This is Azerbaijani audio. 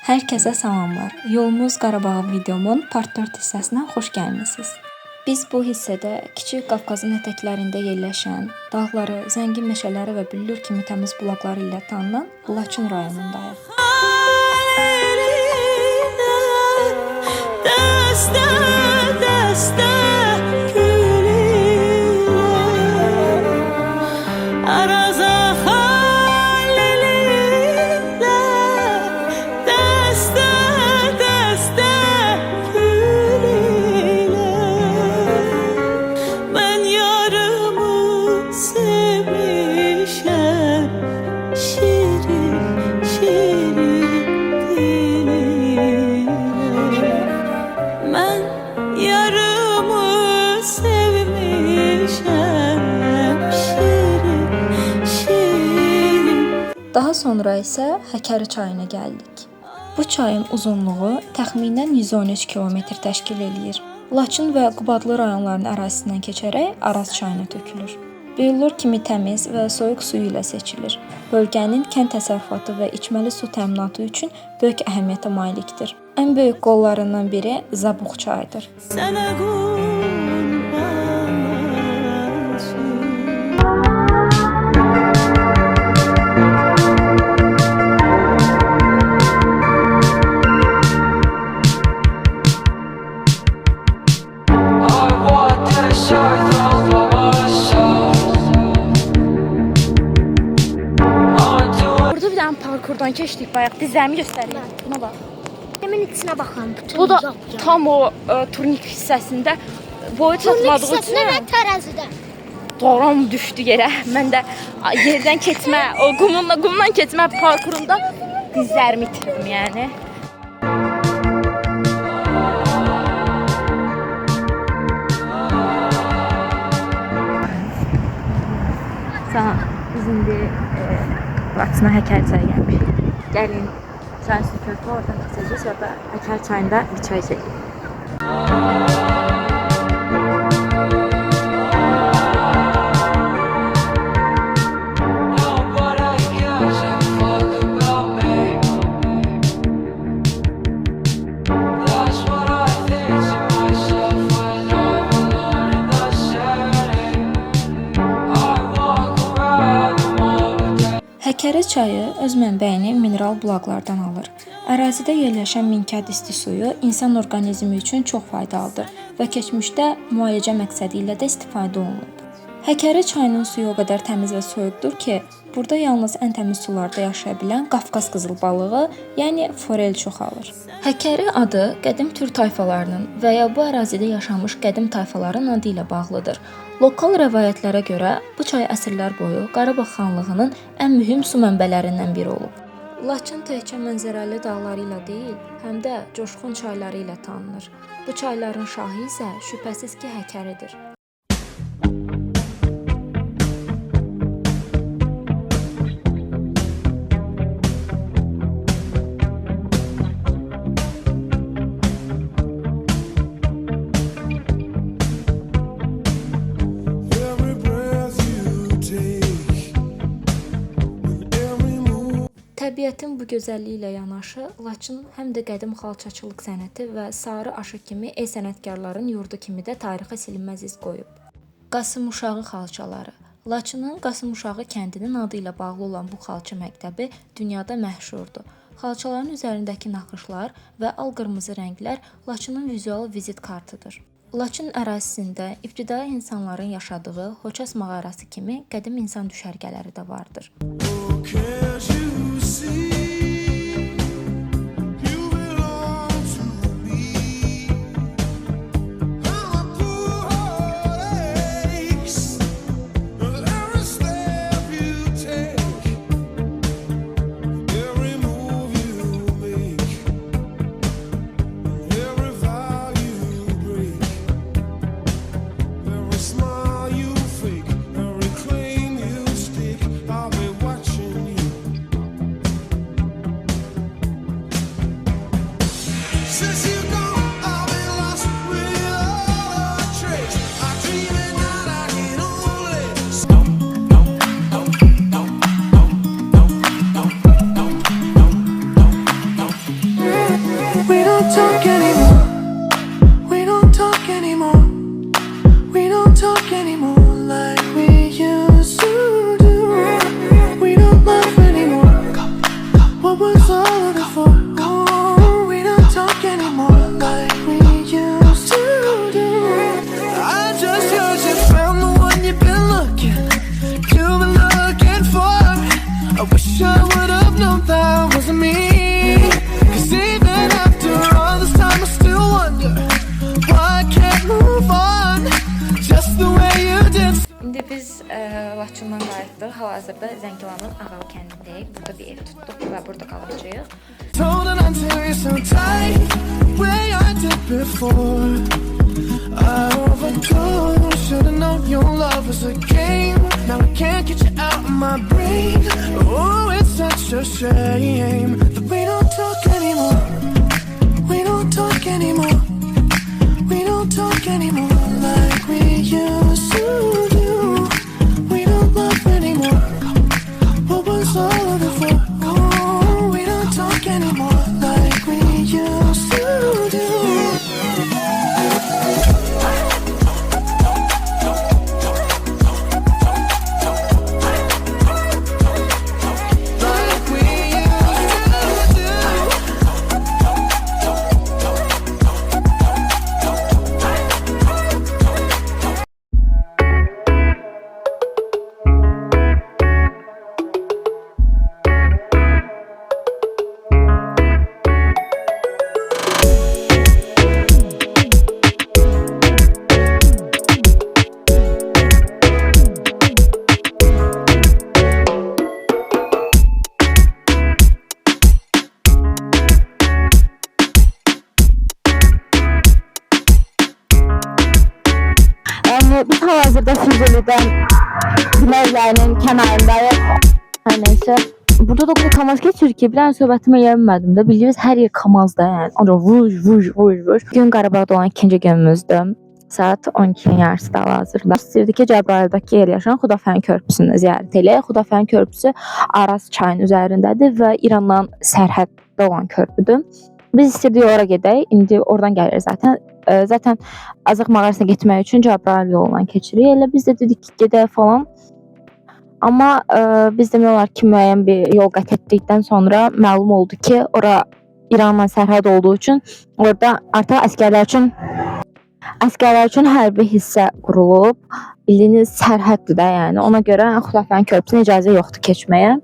Hər kəsə salamlar. Yolumuz Qarabağa videomun part 4 hissəsinə xoş gəlmisiniz. Biz bu hissədə Kiçik Qafqazın ətəklərində yerləşən, dağları, zəngin meşələri və büllür kimi təmiz bulaqları ilə tanınan Laçın rayonundayıq. Daha sonra isə Həkəri çayına gəldik. Bu çayın uzunluğu təxminən 113 kilometr təşkil eləyir. Laçın və Qubadlı rayonlarının ərazisindən keçərək Araz çayına tökülür. Billur kimi təmiz və soyuq suyu ilə seçilir. Bölgənin kənd təsərrüfatı və içməli su təminatı üçün böyük əhəmiyyətə malikdir. Ən böyük qollarından biri Zabuq çayıdır. Parkurdan keçdik, bayaq dizlərimi göstəreyim. Buna bax. Hemen içine bakalım. Bu da tam o turnik hissəsində boyu çatmadığı üçün. Turnik hissəsində və tərəzidə. Doram düşdü yerə. Mən də yerdən keçmə, o qumdan keçmə parkurunda dizlərimi itirdim yəni. Salam. Biz indi Laçına Həkəri çayı gəlmişik. Gəlin, çayın üstü körpü oradan keçəcəyik, sonra Həkəri çayında bir çay içəcəyik. Həkəri çayı öz mənbəyini mineral bulaqlardan alır. Ərazidə yerləşən minkəd isti suyu insan orqanizmi üçün çox faydalıdır və keçmişdə müalicə məqsədi ilə də istifadə olunub. Həkəri çayının suyu o qədər təmiz və soyuqdur ki, burada yalnız ən təmiz sularda yaşaya bilən Qafqaz qızıl balığı, yəni forel çoxalır. Həkəri adı qədim türk tayfalarının və ya bu ərazidə yaşamış qədim tayfaların adı ilə bağlıdır. Lokal rəvayətlərə görə bu çay əsrlər boyu Qarabağ xanlığının ən mühüm su mənbələrindən biri olub. Laçın təkcə mənzərəli dağları ilə deyil, həm də coşqun çayları ilə tanınır. Bu çayların şahı isə şübhəsiz ki, Həkəridir. Təbiətin bu gözəlliyi ilə yanaşı, Laçın həm də qədim xalçaçılıq sənəti və sarı aşı kimi el sənətkarların yurdu kimi də tarixə silinməz iz qoyub. Qasımuşağı xalçaları. Laçının Qasımuşağı kəndinin adı ilə bağlı olan bu xalça məktəbi dünyada məşhurdur. Xalçaların üzərindəki naxışlar və al-qırmızı rənglər Laçının vizual vizit kartıdır. Laçın ərazisində ibtidai insanların yaşadığı Xoças mağarası kimi qədim insan düşərgələri də vardır. Hal-hazırda Zəngilanın Ağal kəndindəyik. Burada bir ev tutduq və burada qalacağıq. Holding on to you so tight, way I did before. I overdosed. Should've known your love was a game. Now I can't get you out of my brain. Oh, it's such a shame that we don't talk anymore. We don't talk anymore. We don't talk anymore like we used to do. We don't love anymore. What was all of it for? Oh, we don't talk anymore like we used to do. Like we used to do. Yani biz hal-hazırda Füzuli'dən Güneylərinin kənarındayıq. Hər neysə. Burada da o qədər kamaz keçir ki, bir dənə söhbətimi eləyə bilmədim də. Bildiyiniz hər yer kamazda yəni. Ancaq vuş. Bugün Qarabağda olan ikinci günümüzdür. Saat 12-nin yarısıdır hal-hazırda. İstəyirdik ki, Cəbrayıldakı yerləşən Xudafərin körpüsünü ziyarət eləyək. Xudafərin körpüsü Araz çayının üzərindədir və İrandan sərhəddə olan körpüdür. Biz istəyirdik ora gedək. İndi oradan gəlirik zaten. Zaten Azıq mağarasına getmək üçün Cəbrayıl yolundan keçirik. Elə biz də dedik ki, gedək falan. Amma biz demək olar ki, müəyyən bir yol qət etdikdən sonra məlum oldu ki, ora İranla sərhəd olduğu üçün orada artıq əsgərlər üçün hərbi hissə qurulub. Bildiyiniz sərhəddir də, yəni ona görə Xudafərin körpüsünə icazə yoxdur keçməyə.